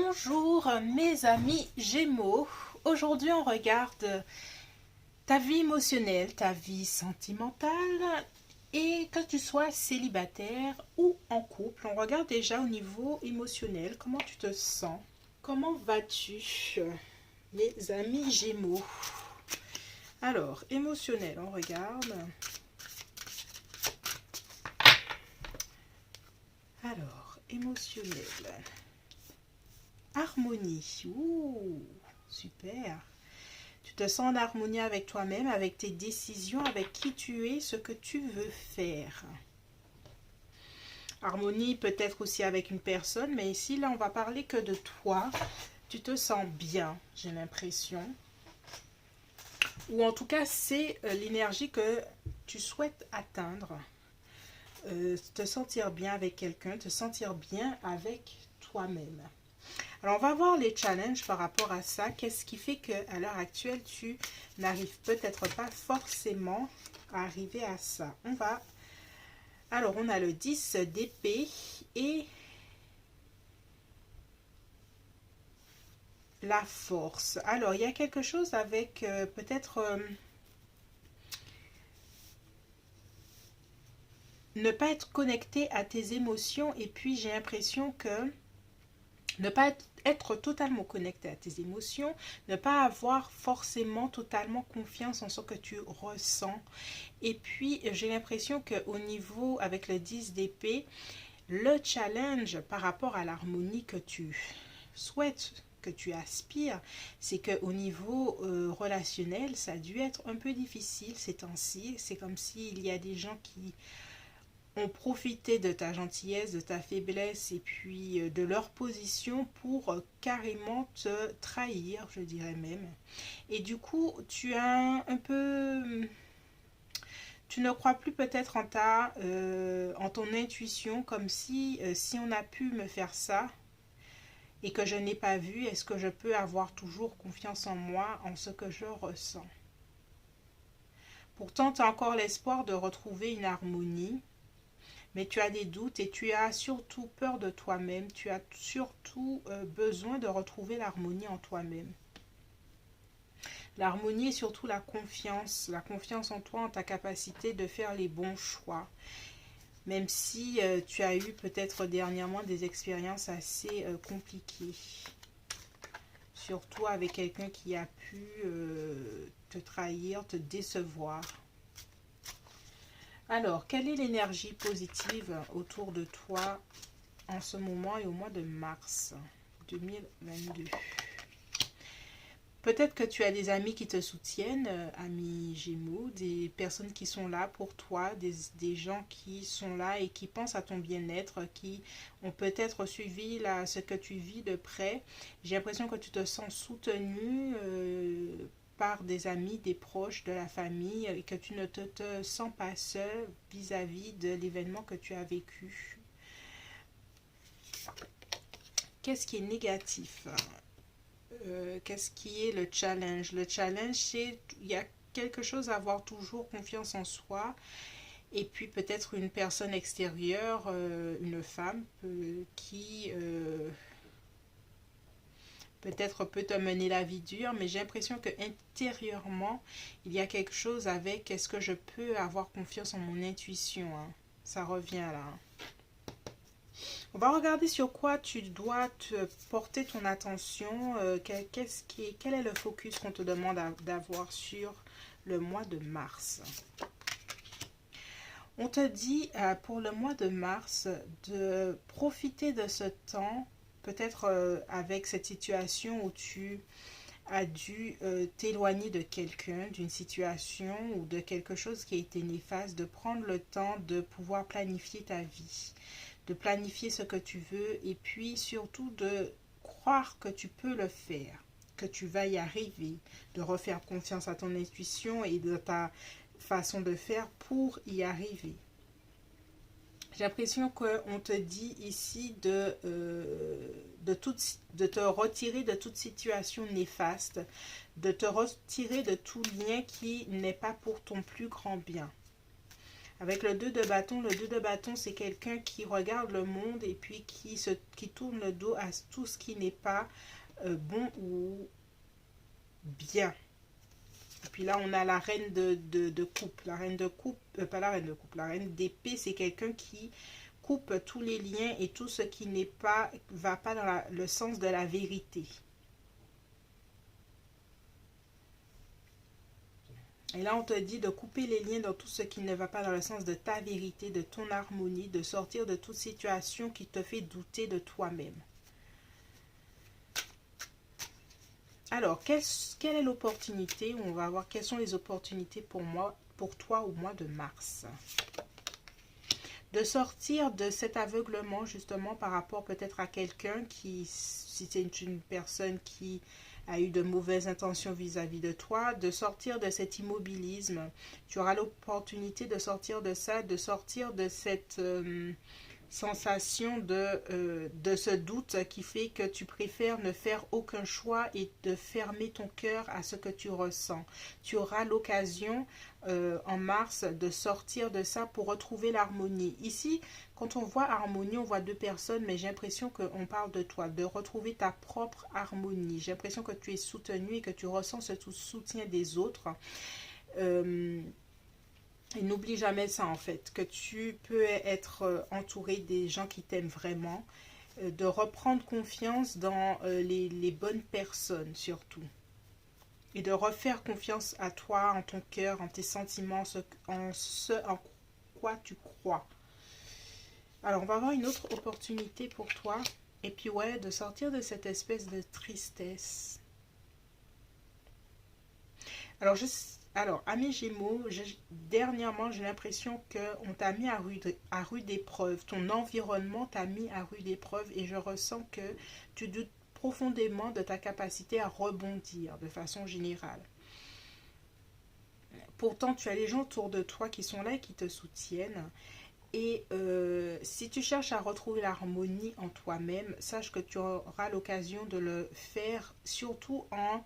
Bonjour mes amis Gémeaux, aujourd'hui on regarde ta vie émotionnelle, ta vie sentimentale et que tu sois célibataire ou en couple, on regarde déjà au niveau émotionnel, comment tu te sens, comment vas-tu mes amis Gémeaux. Alors, émotionnel, on regarde. Alors, émotionnel. Harmonie. Ouh, super. Tu te sens en harmonie avec toi-même, avec tes décisions, avec qui tu es, ce que tu veux faire. Harmonie peut-être aussi avec une personne, mais ici, là, on va parler que de toi. Tu te sens bien, j'ai l'impression. Ou en tout cas, c'est l'énergie que tu souhaites atteindre. Te sentir bien avec quelqu'un, te sentir bien avec toi-même. Alors, on va voir les challenges par rapport à ça. Qu'est-ce qui fait qu'à l'heure actuelle, tu n'arrives peut-être pas forcément à arriver à ça. Alors, on a le 10 d'épée et la force. Alors, il y a quelque chose avec peut-être ne pas être connecté à tes émotions. Et puis, j'ai l'impression que ne pas être totalement connecté à tes émotions, ne pas avoir forcément totalement confiance en ce que tu ressens. Et puis, j'ai l'impression qu'au niveau, avec le 10 d'épée, le challenge par rapport à l'harmonie que tu souhaites, que tu aspires, c'est qu'au niveau relationnel, ça a dû être un peu difficile ces temps-ci. C'est comme s'il y a des gens qui ont profité de ta gentillesse, de ta faiblesse et puis de leur position pour carrément te trahir, je dirais même. Et du coup, tu as un peu... Tu ne crois plus peut-être en ton intuition, comme si on a pu me faire ça et que je n'ai pas vu, est-ce que je peux avoir toujours confiance en moi, en ce que je ressens. Pourtant, tu as encore l'espoir de retrouver une harmonie, mais tu as des doutes et tu as surtout peur de toi-même, tu as surtout besoin de retrouver l'harmonie en toi-même. L'harmonie est surtout la confiance en toi, en ta capacité de faire les bons choix. Même si tu as eu peut-être dernièrement des expériences assez compliquées. Surtout avec quelqu'un qui a pu te trahir, te décevoir. Alors, quelle est l'énergie positive autour de toi en ce moment et au mois de mars 2022? Peut-être que tu as des amis qui te soutiennent, amis Gémeaux, des personnes qui sont là pour toi, des gens qui sont là et qui pensent à ton bien-être, qui ont peut-être suivi ce que tu vis de près. J'ai l'impression que tu te sens soutenu par des amis, des proches, de la famille, et que tu ne te sens pas seul vis-à-vis de l'événement que tu as vécu. Qu'est-ce qui est négatif? Qu'est-ce qui est le challenge? Le challenge, c'est il y a quelque chose à avoir toujours confiance en soi et puis peut-être une personne extérieure, une femme qui peut-être peut te mener la vie dure, mais j'ai l'impression que intérieurement il y a quelque chose avec est-ce que je peux avoir confiance en mon intuition, hein? Ça revient là. On va regarder sur quoi tu dois te porter ton attention. Quel est le focus qu'on te demande d'avoir sur le mois de mars? On te dit pour le mois de mars de profiter de ce temps, peut-être avec cette situation où tu as dû t'éloigner de quelqu'un, d'une situation ou de quelque chose qui a été néfaste, de prendre le temps de pouvoir planifier ta vie, de planifier ce que tu veux et puis surtout de croire que tu peux le faire, que tu vas y arriver, de refaire confiance à ton intuition et de ta façon de faire pour y arriver. J'ai l'impression qu'on te dit ici de te retirer de toute situation néfaste, de te retirer de tout lien qui n'est pas pour ton plus grand bien. Avec le 2 de bâton, c'est quelqu'un qui regarde le monde et puis qui tourne le dos à tout ce qui n'est pas bon ou bien. Et puis là, on a la reine de coupe. La reine de coupe, pas la reine de coupe, la reine d'épée, c'est quelqu'un qui coupe tous les liens et tout ce qui n'est pas, va pas dans le sens de la vérité. Et là, on te dit de couper les liens dans tout ce qui ne va pas dans le sens de ta vérité, de ton harmonie, de sortir de toute situation qui te fait douter de toi-même. Alors, quelle est l'opportunité? On va voir quelles sont les opportunités pour moi, pour toi au mois de mars. De sortir de cet aveuglement justement par rapport peut-être à quelqu'un qui, si c'est une personne qui a eu de mauvaises intentions vis-à-vis de toi, de sortir de cet immobilisme. Tu auras l'opportunité de sortir de ça, de sortir de cette sensation de ce doute qui fait que tu préfères ne faire aucun choix et de fermer ton cœur à ce que tu ressens. Tu auras l'occasion en mars de sortir de ça pour retrouver l'harmonie. Ici, quand on voit harmonie, on voit deux personnes, mais j'ai l'impression qu'on parle de toi, de retrouver ta propre harmonie. J'ai l'impression que tu es soutenu et que tu ressens ce soutien des autres. Et n'oublie jamais ça en fait, que tu peux être entouré des gens qui t'aiment vraiment, de reprendre confiance dans les bonnes personnes surtout. Et de refaire confiance à toi, en ton cœur, en tes sentiments, en ce en quoi tu crois. Alors on va avoir une autre opportunité pour toi. Et puis ouais, de sortir de cette espèce de tristesse. Alors, amis Gémeaux, dernièrement, j'ai l'impression qu'on t'a mis à rude épreuve. Ton environnement t'a mis à rude épreuve et je ressens que tu doutes profondément de ta capacité à rebondir de façon générale. Pourtant, tu as les gens autour de toi qui sont là et qui te soutiennent. Et si tu cherches à retrouver l'harmonie en toi-même, sache que tu auras l'occasion de le faire, surtout en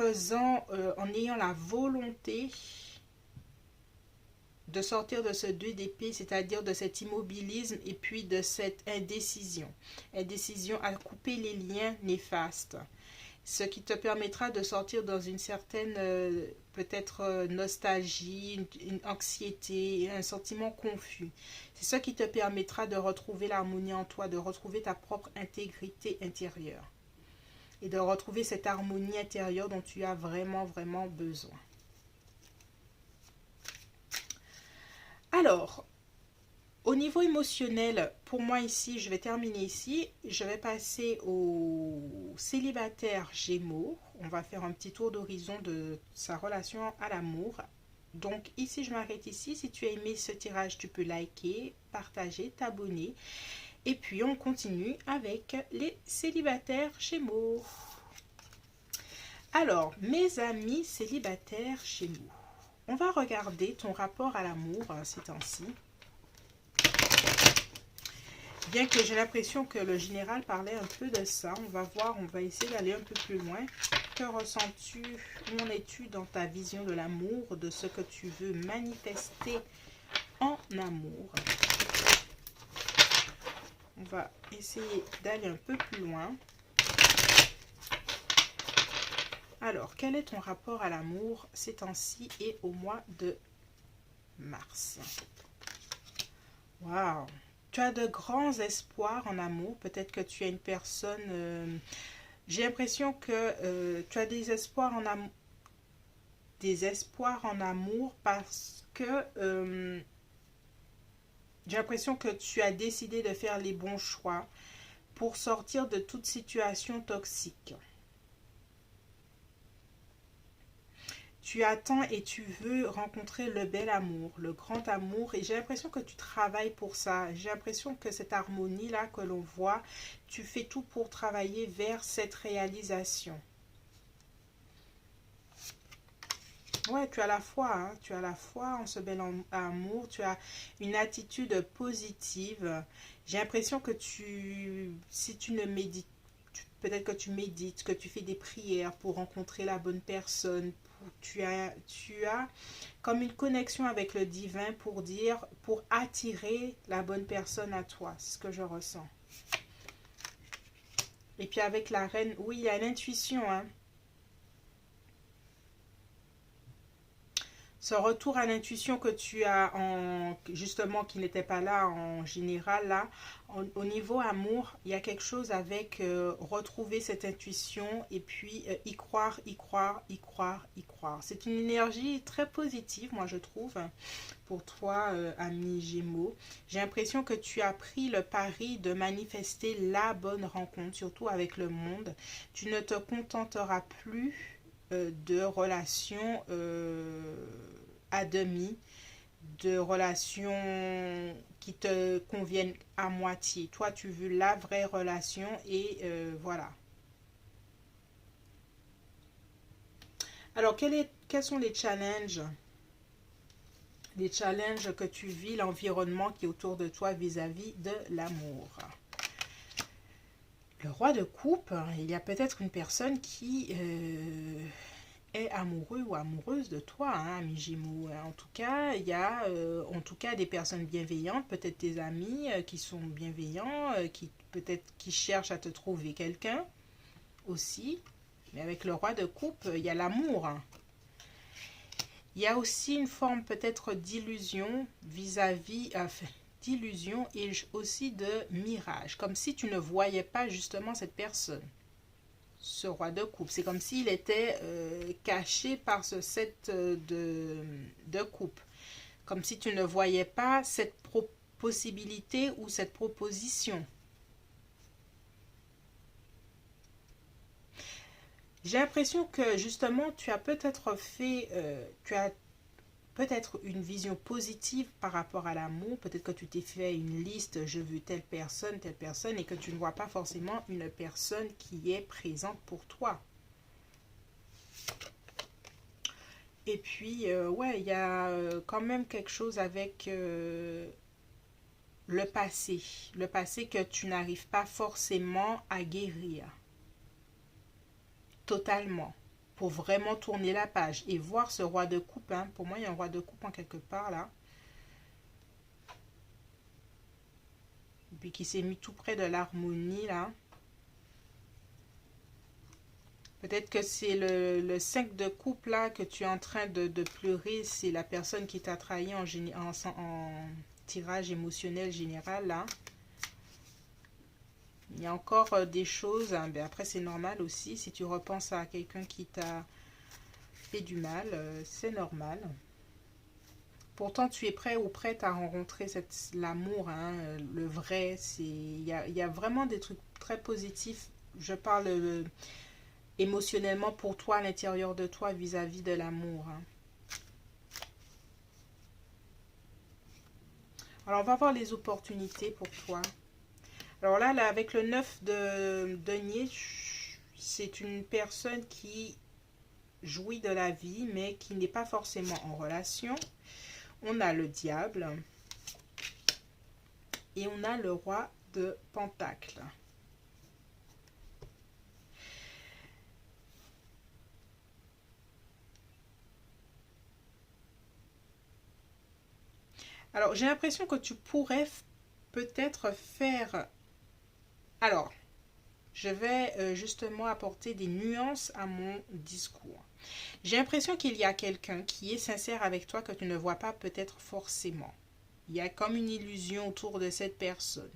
en ayant la volonté de sortir de ce 2 d'épée, c'est-à-dire de cet immobilisme et puis de cette indécision. Indécision à couper les liens néfastes. Ce qui te permettra de sortir dans une certaine peut-être nostalgie, une anxiété, un sentiment confus. C'est ce qui te permettra de retrouver l'harmonie en toi, de retrouver ta propre intégrité intérieure. Et de retrouver cette harmonie intérieure dont tu as vraiment, vraiment besoin. Alors, au niveau émotionnel, pour moi ici, je vais terminer ici. Je vais passer au célibataire Gémeaux. On va faire un petit tour d'horizon de sa relation à l'amour. Donc ici, je m'arrête ici. Si tu as aimé ce tirage, tu peux liker, partager, t'abonner. Et puis, on continue avec les célibataires Gémeaux. Alors, mes amis célibataires Gémeaux, on va regarder ton rapport à l'amour ces temps-ci. Bien que j'ai l'impression que le général parlait un peu de ça, on va voir, on va essayer d'aller un peu plus loin. Que ressens-tu? Où en es-tu dans ta vision de l'amour, de ce que tu veux manifester en amour? On va essayer d'aller un peu plus loin. Alors, quel est ton rapport à l'amour ces temps-ci et au mois de mars? Waouh! Tu as de grands espoirs en amour. Peut-être que tu es une personne... j'ai l'impression que tu as des espoirs en amour. Des espoirs en amour parce que j'ai l'impression que tu as décidé de faire les bons choix pour sortir de toute situation toxique. Tu attends et tu veux rencontrer le bel amour, le grand amour. Et j'ai l'impression que tu travailles pour ça. J'ai l'impression que cette harmonie-là que l'on voit, tu fais tout pour travailler vers cette réalisation. Ouais, tu as la foi, hein? Tu as la foi en ce bel amour, tu as une attitude positive. J'ai l'impression que si tu ne médites, peut-être que tu médites, que tu fais des prières pour rencontrer la bonne personne, tu as comme une connexion avec le divin pour attirer la bonne personne à toi. C'est ce que je ressens. Et puis avec la reine, oui, il y a l'intuition, hein. Ce retour à l'intuition que tu as justement qui n'était pas là en général là, au niveau amour, il y a quelque chose avec retrouver cette intuition et puis y croire, y croire, y croire, y croire. C'est une énergie très positive, moi je trouve, pour toi, ami Gémeaux. J'ai l'impression que tu as pris le pari de manifester la bonne rencontre, surtout avec le monde. Tu ne te contenteras plus de relations à demi, de relations qui te conviennent à moitié. Toi, tu veux la vraie relation et voilà. Alors, quels sont les challenges? Les challenges que tu vis, l'environnement qui est autour de toi vis-à-vis de l'amour. Le roi de coupe, il y a peut-être une personne qui est amoureux ou amoureuse de toi, hein, ami Gémeaux. En tout cas, il y a en tout cas des personnes bienveillantes, peut-être tes amis qui sont bienveillants, qui peut-être qui cherchent à te trouver quelqu'un aussi. Mais avec le roi de coupe, il y a l'amour, hein. Il y a aussi une forme peut-être d'illusion vis-à-vis, d'illusion et aussi de mirage, comme si tu ne voyais pas justement cette personne. Ce roi de coupe, c'est comme s'il était caché par ce 7 de coupe, comme si tu ne voyais pas cette possibilité ou cette proposition. J'ai l'impression que justement tu as peut-être tu as peut-être une vision positive par rapport à l'amour. Peut-être que tu t'es fait une liste, je veux telle personne, et que tu ne vois pas forcément une personne qui est présente pour toi. Et puis, ouais, il y a quand même quelque chose avec le passé. Le passé que tu n'arrives pas forcément à guérir totalement, pour vraiment tourner la page et voir ce roi de coupe, hein. Pour moi, il y a un roi de coupe en quelque part là. Et puis qui s'est mis tout près de l'harmonie là. Peut-être que c'est le 5 de coupe là que tu es en train de pleurer. C'est la personne qui t'a trahi en tirage émotionnel général là. Il y a encore des choses, hein, ben après c'est normal aussi, si tu repenses à quelqu'un qui t'a fait du mal, c'est normal. Pourtant tu es prêt ou prête à rencontrer l'amour, hein, le vrai, il y a vraiment des trucs très positifs. Je parle émotionnellement pour toi, à l'intérieur de toi, vis-à-vis de l'amour, hein. Alors on va voir les opportunités pour toi. Alors là, avec le 9 de denier, c'est une personne qui jouit de la vie, mais qui n'est pas forcément en relation. On a le diable et on a le roi de Pentacle. Alors, j'ai l'impression que tu pourrais peut-être faire... Alors, je vais justement apporter des nuances à mon discours. J'ai l'impression qu'il y a quelqu'un qui est sincère avec toi que tu ne vois pas peut-être forcément. Il y a comme une illusion autour de cette personne.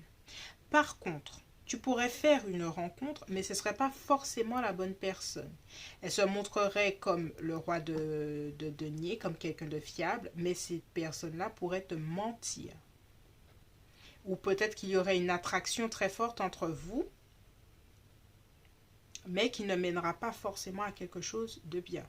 Par contre, tu pourrais faire une rencontre, mais ce ne serait pas forcément la bonne personne. Elle se montrerait comme le roi de denier, comme quelqu'un de fiable, mais cette personne-là pourrait te mentir. Ou peut-être qu'il y aurait une attraction très forte entre vous, mais qui ne mènera pas forcément à quelque chose de bien.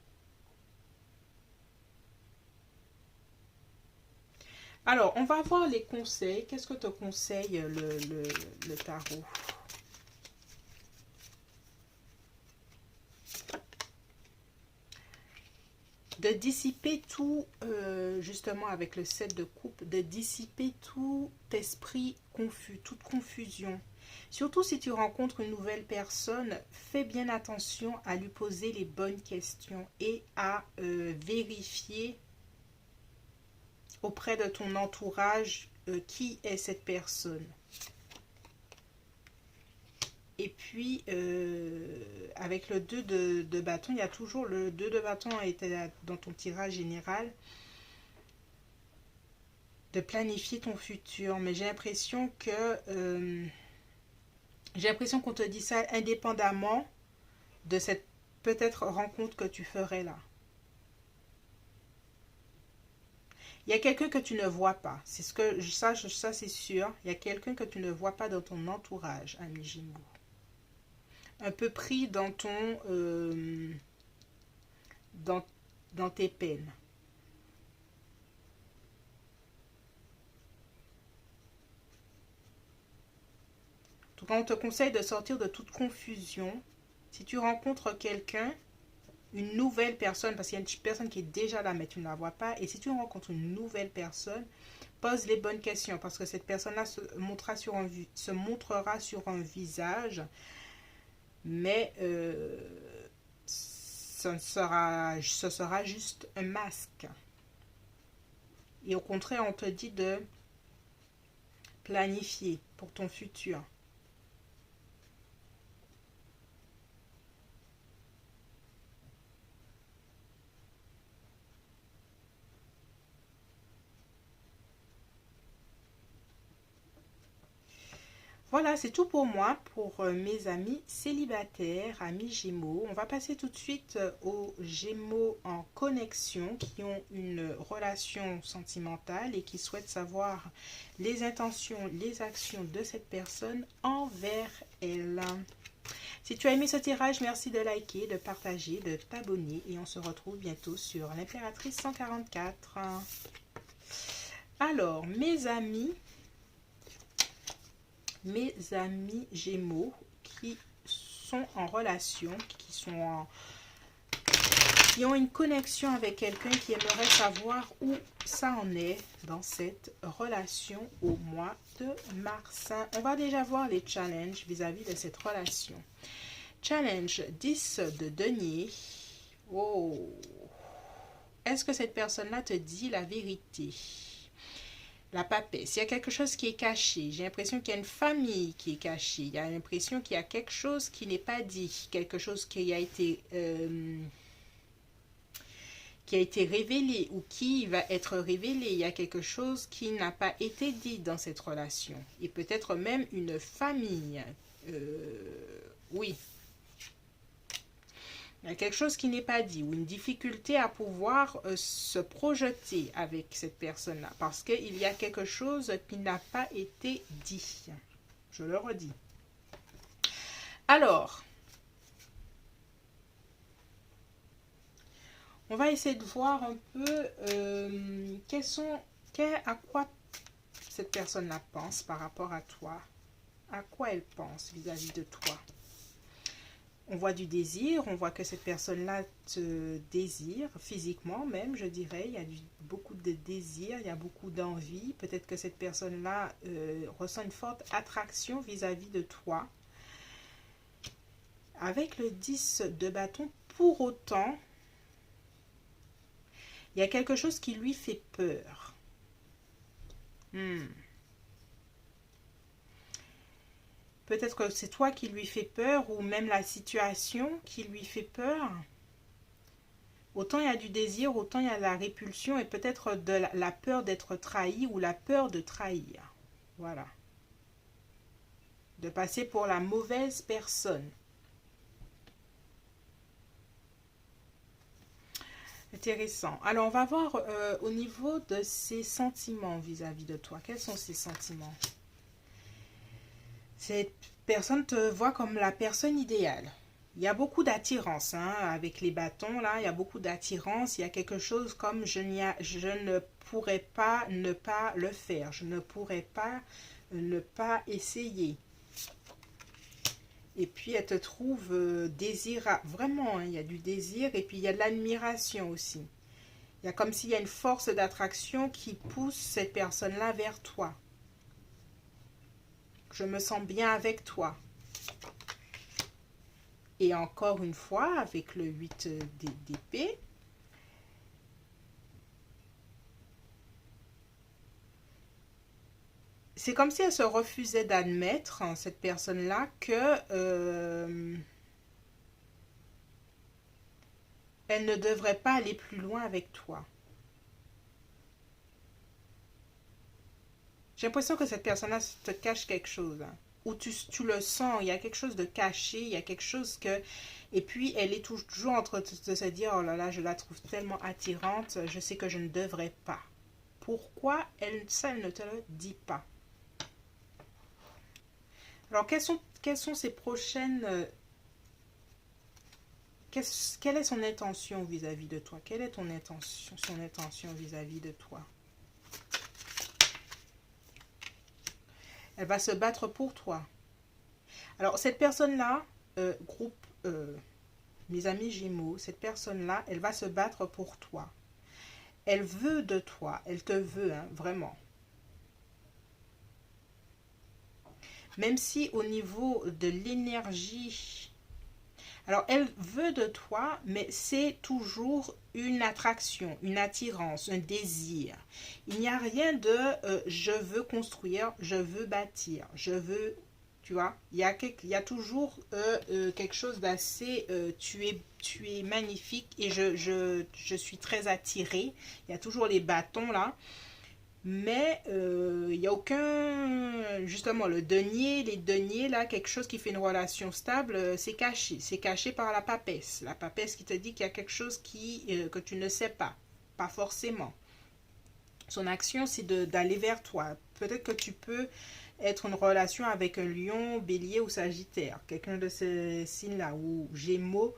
Alors, on va voir les conseils. Qu'est-ce que te conseille le tarot? De dissiper tout, justement avec le 7 de coupe, de dissiper tout esprit confus, toute confusion. Surtout si tu rencontres une nouvelle personne, fais bien attention à lui poser les bonnes questions et à vérifier auprès de ton entourage qui est cette personne. Et puis, avec le 2 de bâton, il y a toujours le 2 de bâton a été dans ton tirage général de planifier ton futur. Mais j'ai l'impression que qu'on te dit ça indépendamment de cette peut-être rencontre que tu ferais là. Il y a quelqu'un que tu ne vois pas. C'est ce que ça c'est sûr. Il y a quelqu'un que tu ne vois pas dans ton entourage, ami Gémeaux. Un peu pris dans ton dans tes peines. En tout cas, on te conseille de sortir de toute confusion. Si tu rencontres quelqu'un, une nouvelle personne, parce qu'il y a une personne qui est déjà là, mais tu ne la vois pas, et si tu rencontres une nouvelle personne, pose les bonnes questions, parce que cette personne-là se montrera sur un visage, mais ce sera juste un masque. Et au contraire, on te dit de planifier pour ton futur. Voilà, c'est tout pour moi, pour mes amis célibataires, amis Gémeaux. On va passer tout de suite aux Gémeaux en connexion qui ont une relation sentimentale et qui souhaitent savoir les intentions, les actions de cette personne envers elle. Si tu as aimé ce tirage, merci de liker, de partager, de t'abonner et on se retrouve bientôt sur l'Impératrice 144. Alors, mes amis Gémeaux qui sont en relation, qui ont une connexion avec quelqu'un, qui aimerait savoir où ça en est dans cette relation au mois de mars. On va déjà voir les challenges vis-à-vis de cette relation. Challenge 10 de denier. Oh. Est-ce que cette personne-là te dit la vérité? La papesse, il y a quelque chose qui est caché. J'ai l'impression qu'il y a une famille qui est cachée. Il y a l'impression qu'il y a quelque chose qui n'est pas dit. Quelque chose qui a été révélé ou qui va être révélé. Il y a quelque chose qui n'a pas été dit dans cette relation. Et peut-être même une famille. Oui. Il y a quelque chose qui n'est pas dit ou une difficulté à pouvoir se projeter avec cette personne-là parce qu'il y a quelque chose qui n'a pas été dit. Je le redis. Alors, on va essayer de voir un peu à quoi cette personne-là pense par rapport à toi. À quoi elle pense vis-à-vis de toi. On voit du désir, on voit que cette personne-là te désire, physiquement même, je dirais. Il y a beaucoup de désir, il y a beaucoup d'envie. Peut-être que cette personne-là ressent une forte attraction vis-à-vis de toi. Avec le 10 de bâton, pour autant, il y a quelque chose qui lui fait peur. Peut-être que c'est toi qui lui fait peur ou même la situation qui lui fait peur. Autant il y a du désir, autant il y a la répulsion et peut-être de la peur d'être trahi ou la peur de trahir. Voilà. De passer pour la mauvaise personne. Intéressant. Alors, on va voir au niveau de ses sentiments vis-à-vis de toi. Quels sont ses sentiments? Cette personne te voit comme la personne idéale. Il y a beaucoup d'attirance avec les bâtons. Là, il y a beaucoup d'attirance. Il y a quelque chose comme je ne pourrais pas ne pas le faire. Je ne pourrais pas ne pas essayer. Et puis, elle te trouve désirable. Vraiment, il y a du désir et puis il y a de l'admiration aussi. Il y a comme s'il y a une force d'attraction qui pousse cette personne-là vers toi. Je me sens bien avec toi. Et encore une fois, avec le 8 d'épée, c'est comme si elle se refusait d'admettre, hein, cette personne-là, que elle ne devrait pas aller plus loin avec toi. J'ai l'impression que cette personne-là te cache quelque chose, hein. Ou tu le sens, il y a quelque chose de caché, il y a quelque chose que... Et puis, elle est toujours en train de se dire, oh là là, je la trouve tellement attirante, je sais que je ne devrais pas. Pourquoi ça, elle ne te le dit pas? Alors, quelles sont ses prochaines... quelle est son intention vis-à-vis de toi? Quelle est ton intention, son intention vis-à-vis de toi? Elle va se battre pour toi. Alors, cette personne-là, groupe, mes amis Gémeaux, cette personne-là, elle va se battre pour toi. Elle veut de toi, elle te veut, hein, vraiment. Même si au niveau de l'énergie... Alors, elle veut de toi, mais c'est toujours une attraction, une attirance, un désir. Il n'y a rien de je veux construire, je veux bâtir, je veux... Tu vois, il y a toujours quelque chose d'assez... tu es magnifique et je suis très attirée. Il y a toujours les bâtons là. Mais il n'y a aucun... Justement, le denier, les deniers, là, quelque chose qui fait une relation stable, c'est caché. C'est caché par la papesse. La papesse qui te dit qu'il y a quelque chose que tu ne sais pas. Pas forcément. Son action, c'est d'aller vers toi. Peut-être que tu peux être en relation avec un lion, bélier ou sagittaire. Quelqu'un de ces signes-là. Ou gémeaux,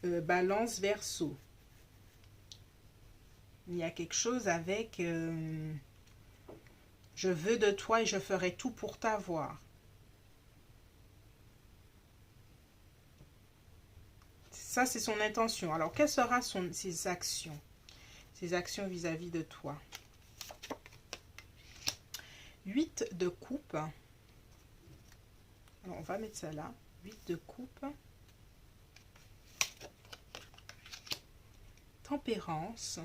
balance, verseau. Il y a quelque chose avec... je veux de toi et je ferai tout pour t'avoir. Ça, c'est son intention. Alors, quelles seront ses actions? Ses actions vis-à-vis de toi. 8 de coupe. Alors, on va mettre ça là. 8 de coupe. Tempérance.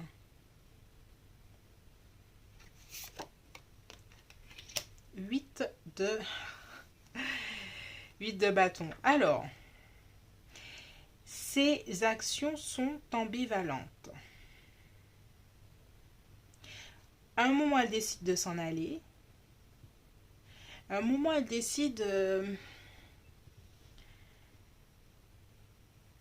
8 de... 8 de bâton. Alors, ces actions sont ambivalentes. À un moment, elle décide de s'en aller. À un moment, elle décide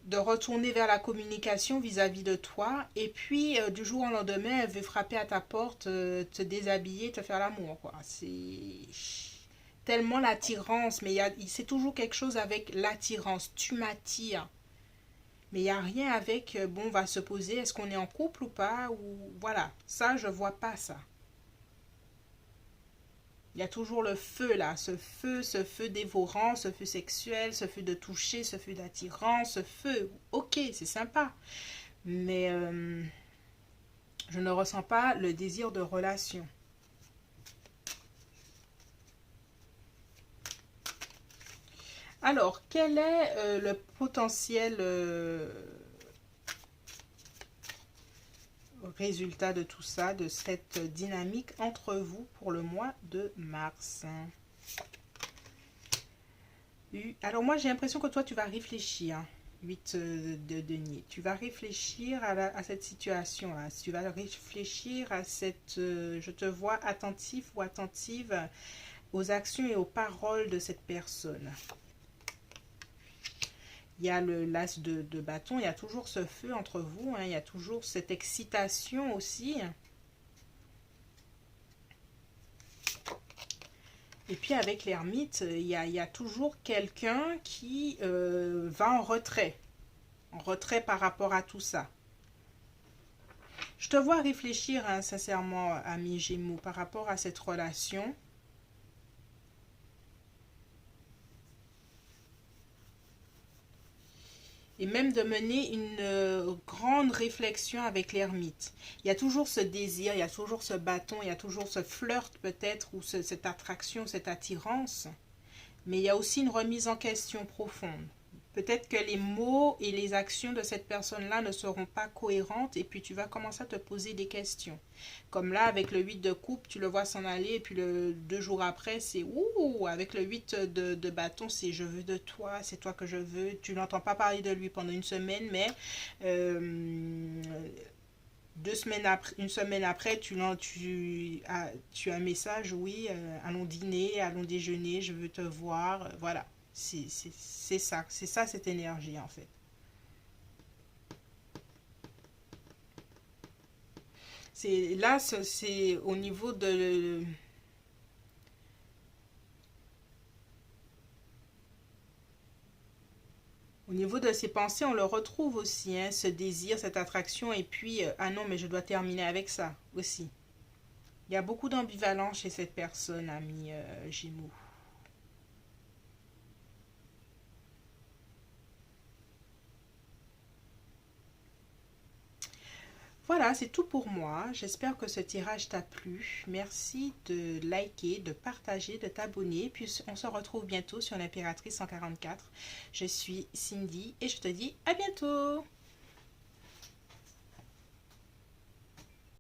de retourner vers la communication vis-à-vis de toi. Et puis, du jour au lendemain, elle veut frapper à ta porte, te déshabiller, te faire l'amour, quoi. C'est tellement l'attirance, mais c'est toujours quelque chose avec l'attirance. Tu m'attires. Mais il n'y a rien avec, bon, on va se poser, est-ce qu'on est en couple ou pas, ou voilà. Ça, je vois pas ça. Il y a toujours le feu là, ce feu dévorant, ce feu sexuel, ce feu de toucher, ce feu d'attirance, ce feu. Ok, c'est sympa. Mais je ne ressens pas le désir de relation. Alors, quel est le potentiel résultat de tout ça, de cette dynamique entre vous pour le mois de mars? Alors moi, j'ai l'impression que toi, tu vas réfléchir. 8 de denier. Tu vas réfléchir à cette situation-là. Tu vas réfléchir à cette... je te vois attentif ou attentive aux actions et aux paroles de cette personne. Il y a le l'as de bâton, il y a toujours ce feu entre vous, hein, il y a toujours cette excitation aussi. Et puis avec l'ermite, il y a toujours quelqu'un qui va en retrait par rapport à tout ça. Je te vois réfléchir, hein, sincèrement, ami Gémeaux, par rapport à cette relation. Et même de mener une grande réflexion avec l'ermite. Il y a toujours ce désir, il y a toujours ce bâton, il y a toujours ce flirt peut-être, ou cette attraction, cette attirance. Mais il y a aussi une remise en question profonde. Peut-être que les mots et les actions de cette personne-là ne seront pas cohérentes et puis tu vas commencer à te poser des questions. Comme là, avec le 8 de coupe, tu le vois s'en aller et puis 2 jours après, c'est ouh, avec le 8 de bâton, c'est je veux de toi, c'est toi que je veux. Tu n'entends pas parler de lui pendant une semaine, mais 2 semaines après, une semaine après, tu as un message, oui, allons dîner, allons déjeuner, je veux te voir, voilà. C'est ça cette énergie en fait. C'est là, c'est au niveau de ses pensées, on le retrouve aussi, hein, ce désir, cette attraction, et puis ah non, mais je dois terminer avec ça aussi. Il y a beaucoup d'ambivalence chez cette personne, ami Gémeaux. Voilà, c'est tout pour moi. J'espère que ce tirage t'a plu. Merci de liker, de partager, de t'abonner. Puis on se retrouve bientôt sur l'Impératrice 144. Je suis Cindy et je te dis à bientôt.